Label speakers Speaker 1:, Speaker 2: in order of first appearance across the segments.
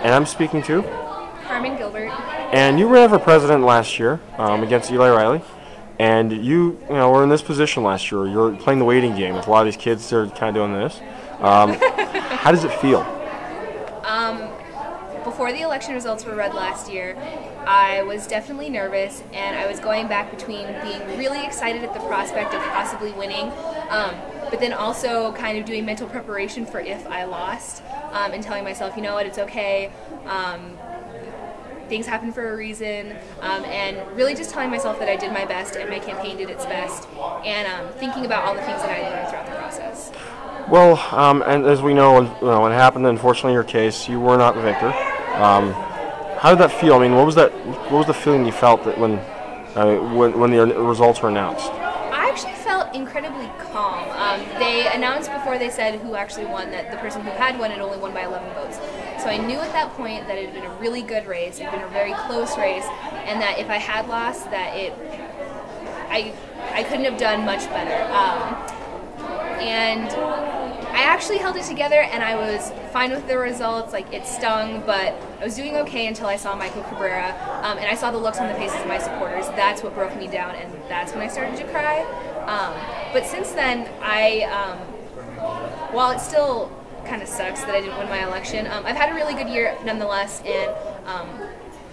Speaker 1: And I'm speaking to
Speaker 2: Carmen, Gilbert.
Speaker 1: And you ran for president last year against Eli Riley. And you were in this position last year. You were playing the waiting game with a lot of these kids that are kind of doing this. How does it feel?
Speaker 2: Before the election results were read last year, I was definitely nervous, and I was going back between being really excited at the prospect of possibly winning, but then also kind of doing mental preparation for if I lost, and telling myself, you know what, it's okay. Things happen for a reason, and really just telling myself that I did my best and my campaign did its best, and thinking about all the things that I learned throughout the process.
Speaker 1: Well, and as we know, when it happened, unfortunately, in your case, you were not the victor. How did that feel? I mean, what was the feeling you felt that when the results were announced?
Speaker 2: I actually felt incredibly calm. They announced before they said who actually won that the person who had won had only won by 11 votes. So I knew at that point that it had been a really good race, it had been a very close race, and that if I had lost, that I couldn't have done much better. And I actually held it together, and I was fine with the results. Like, it stung, but I was doing okay until I saw Michael Cabrera, and I saw the looks on the faces of my supporters. That's what broke me down, and that's when I started to cry. But since then, while it still kind of sucks that I didn't win my election, I've had a really good year nonetheless, and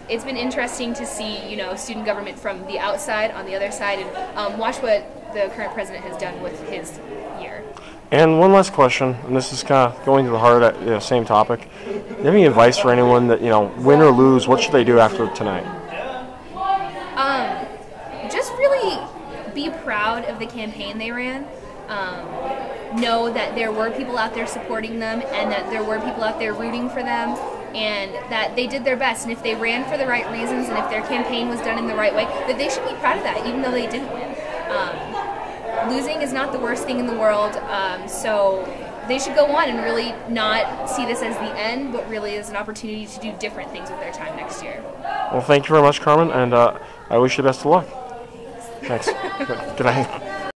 Speaker 2: it's been interesting to see, student government from the outside, on the other side, and watch what the current president has done with his year.
Speaker 1: And one last question, and this is kind of going to the heart of that same topic. Do you have any advice for anyone that, win or lose, what should they do after tonight?
Speaker 2: Just really be proud of the campaign they ran. Know that there were people out there supporting them, and that there were people out there rooting for them, and that they did their best. And if they ran for the right reasons, and if their campaign was done in the right way, that they should be proud of that, even though they didn't win. Losing is not the worst thing in the world, so they should go on and really not see this as the end, but really as an opportunity to do different things with their time next year.
Speaker 1: Well, thank you very much, Carmen, and I wish you the best of luck. Thanks. Good night.